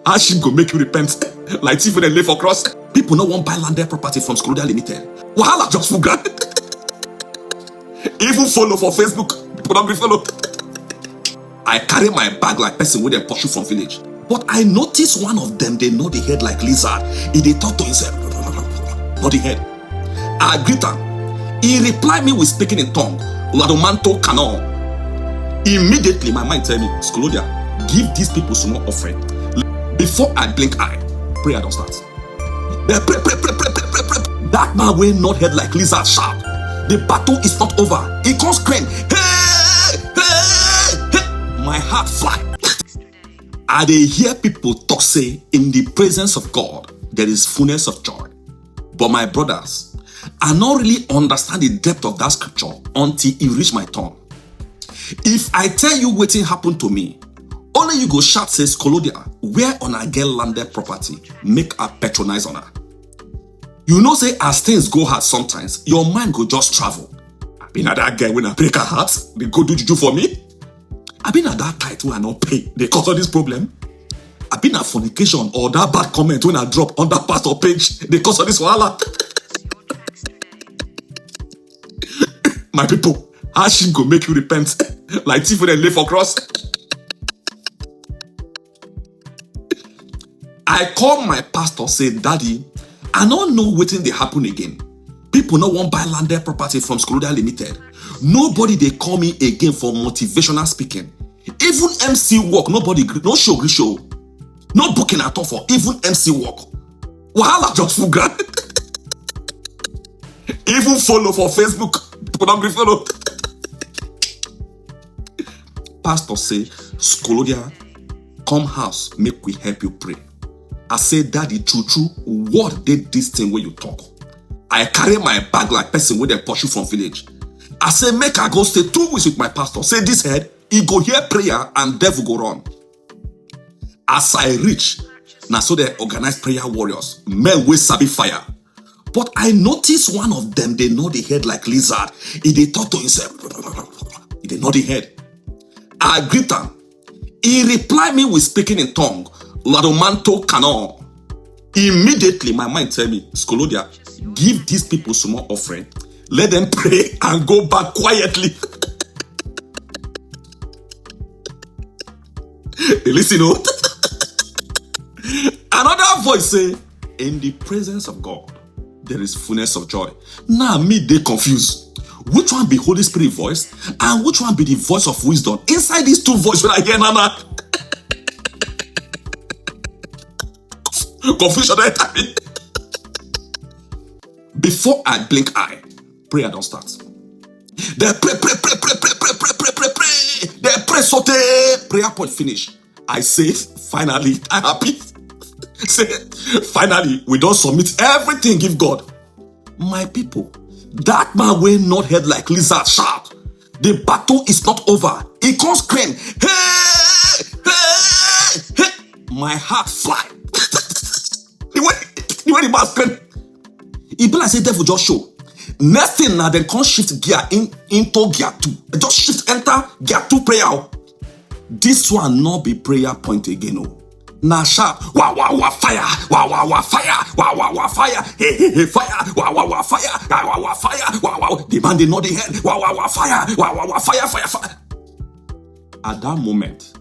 How she go make you repent? Like thief when they lay for cross. People no want buy landed property from Sculodia Limited. Wahala just for grand. Even follow for Facebook. People don't be follow. I carry my bag like person with a pursue from village. But I notice one of them, they know the head like lizard. He talk to himself. Not the head. I greet him. He reply me with speaking in tongue. Ladomanto canon. Immediately my mind tell me, Sculodia, give these people some more offering. Before I blink eye, prayer don't start. They pray. That man will not head like lizard sharp. The battle is not over. He can't scream. Hey! My heart fly. I dey hear people talk say, in the presence of God, there is fullness of joy. But my brothers, I not really understand the depth of that scripture until it reach my tongue. If I tell you wetin happen to me, only you go shout say, Sculodia, where on a girl landed property, make her patronize on her. You know say as things go hard sometimes, your mind go just travel. I been at that guy when I break her heart, they go do juju for me. I been at that title when I not pay, they cause all this problem. I been at fornication or that bad comment when I drop on that pastor page, they cause all this wahala. My people, how she go make you repent? Like thief when they lay for cross. I call my pastor, say, Daddy, I don't know wetin dey happen again. People no want buy landed property from Sculodia Limited. Nobody they call me again for motivational speaking. Even MC work, nobody no show. No booking at all for even MC work. Wahala just for grand. Even follow for Facebook. People don't be follow. Pastor say, Sculodia, come house, make we help you pray. I say, Daddy, true, what did this thing where you talk? I carry my bag like person with a pursue from village. I say, make I go stay 2 weeks with my pastor. Say this head, he go hear prayer and devil go run. As I reach, now so they organize prayer warriors, men with sabi fire. But I notice one of them, they know the head like lizard. He talk to himself. He know the head. I greet him. He reply me with speaking in tongue. Ladomanto canon. Immediately my mind tell me, Sculodia, give these people some more offering. Let them pray and go back quietly. They listen, oh. Another voice say, in the presence of God, there is fullness of joy. Now me they confused. Which one be Holy Spirit voice and which one be the voice of wisdom? Inside these two voices when I hear Nana. Confusion enter me. Before I blink eye, prayer don't start. They pray. They pray sote. Prayer point finish. I say, finally, I'm happy. Say, finally, we don't submit everything, give God. My people, that man will not head like lizard sharp. The battle is not over. He can't scream. Hey! My heart fly. The way the man scream. It be like say devil just show. Next thing now, they can't shift gear into gear 2. Just shift enter gear 2 prayer. This one not be prayer point again. Oh. Now sharp, fire, fire, fire, hey, fire, fire, fire, the man did not the head, fire. At that moment,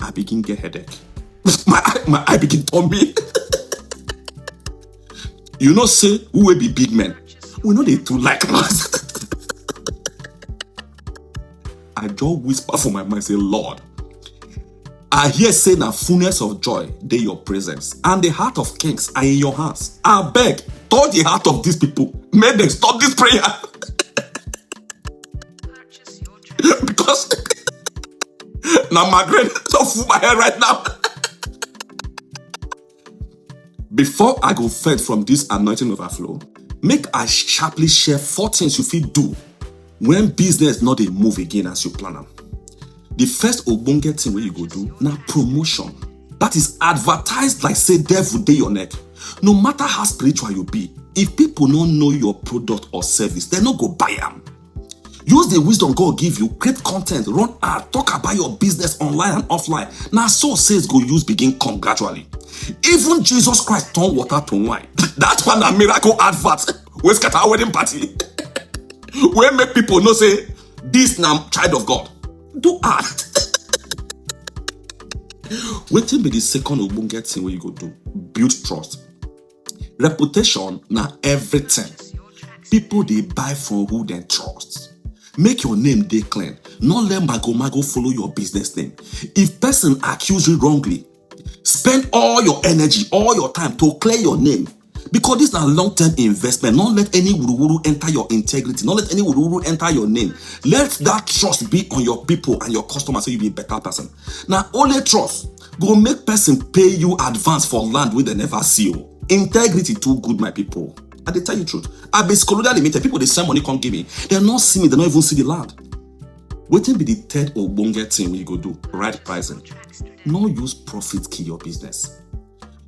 I begin get headache. My eye begin turn me. You know, say who will be big men? We know they too like us. I just whisper for my mind, say, Lord, I hear say na fullness of joy dey your presence, and the heart of kings are in your hands. I beg, touch the heart of these people. Make them stop this prayer. Because now my brain don't full my head right now. Before I go fed from this anointing overflow, make I sharply share 4 things you fit do when business not dey move again as you plan them. The first ogbonge thing where you go do now promotion. That is advertised like say devil dey your neck. No matter how spiritual you be, if people don't know your product or service, they no go buy them. Use the wisdom God give you, create content, run ad, talk about your business online and offline. Now so sales go use begin come gradually. Even Jesus Christ turned water to wine. That one a miracle advert. We scatter our wedding party. We make people know say this now child of God. Do ad. Waiting be the second ogbonge thing where you go do. Build trust. Reputation na everything. People they buy from who they trust. Make your name dey clean. Not let mago follow your business name. If person accuse you wrongly, spend all your energy, all your time to clear your name. Because this is a long-term investment. Not let any wuru enter your integrity. Not let any wuru enter your name. Let that trust be on your people and your customers so you be a better person. Now, only trust go make person pay you advance for land where they never see you. Integrity too good, my people. I dey tell you the truth. I be Sculodia limited. People they send money come give me. They not see me. They not even see the land. Waiting be the third ogbonge thing we go do. Right pricing. No use profit kill your business.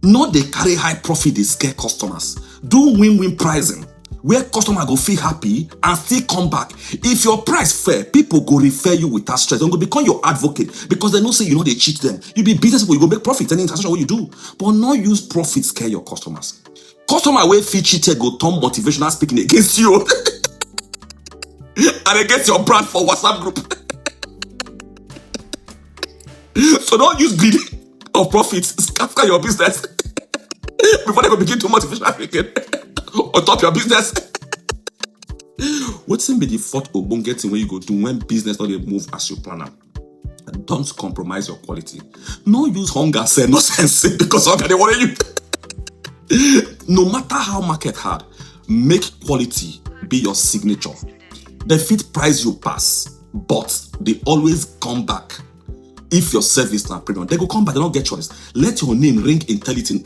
Not they carry high profit they scare customers. Do win-win pricing where customer go feel happy and still come back. If your price fair, people go refer you without stress. They go become your advocate because they know say you know they cheat them. You be business people, you go make profit any transaction what you do. But not use profit scare your customers. Customer wey feel cheated go turn motivational speaking against you and against your brand for WhatsApp group. So don't use greed of profits scatter your business before they go begin to motivational speaking on top your business. What's be the fourth ogbonge thing when you go do when business not dey move as you plan am? Don't compromise your quality. No use hunger say no sense because hunger they worry you. No matter how market hard, make quality be your signature. They fit price you pass, but they always come back. If your service na premium, they go come back, they don't get choice. Let your name ring integrity.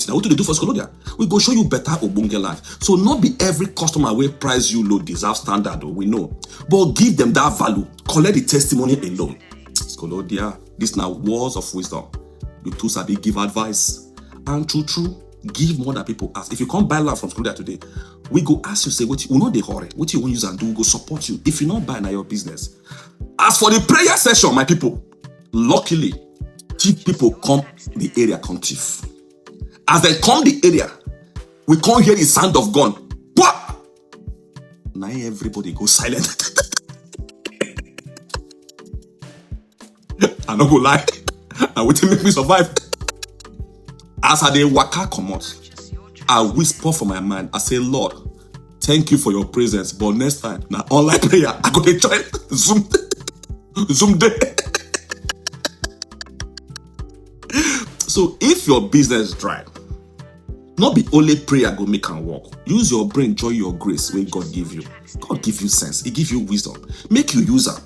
Now, what do they do for Sculodia? We go show you better ogbonge land. So not be every customer wey price you low deserve standard, we know. But give them that value. Collect the testimony alone. Sculodia, this now words of wisdom. You too sabi give advice. And true. Give more than people ask. If you come buy land from Sculodia today, we go ask you, say, what you will not dey hurry. What you want use and do, we go support you. If you not buy, now your business. As for the prayer session, my people, luckily, thief people come the area, come thief. As they come the area, we can't hear the sound of gun. What? Now everybody go silent. I not go lie. Now what make me survive? As I dey waka comot, I whisper for my mind. I say, Lord, thank you for your presence. But next time, now online prayer, I go to join Zoom day. So if your business dry, not be only prayer go make am work. Use your brain, enjoy your grace when God give you. God give you sense. He give you wisdom. Make you use am.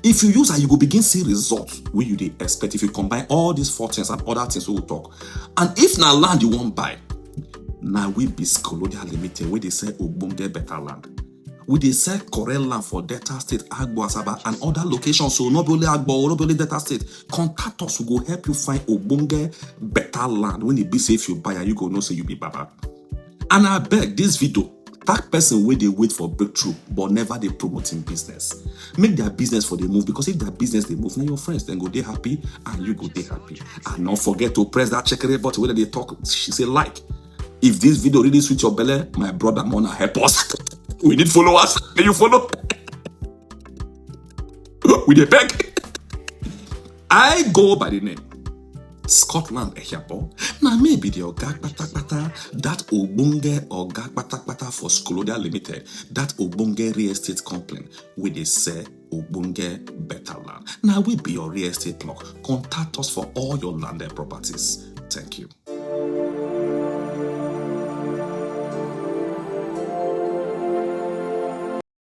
If you use her, you go begin see results where you dey expect. If you combine all these four things and other things we will talk. And if na land you won't buy, now we be Sculodia Limited where they say ogbonge better land. We dey sell correct land for Delta State, Agbo, Asaba, and other locations. So not only Agbo, not only Delta State. Contact us, we go help you find ogbonge better land. When it be say if you buy, you go know say you be baba. And I beg this video. That person where they wait for breakthrough, but never they promoting business. Make their business for the move, because if their business they move, now your friends then go they happy and you go they happy. And don't forget to press that check button where they talk. She say like. If this video really suits your belly, my brother Mona help us. We need followers. Can you follow? We dey beg. I go by the name Scotland Ehiapo. Now maybe the Oga Kpata that ogbonge Oga Kpata for Sculodia Limited, that ogbonge real estate company where they say ogbonge better land. Now we be your real estate blog. Contact us for all your landed properties. Thank you.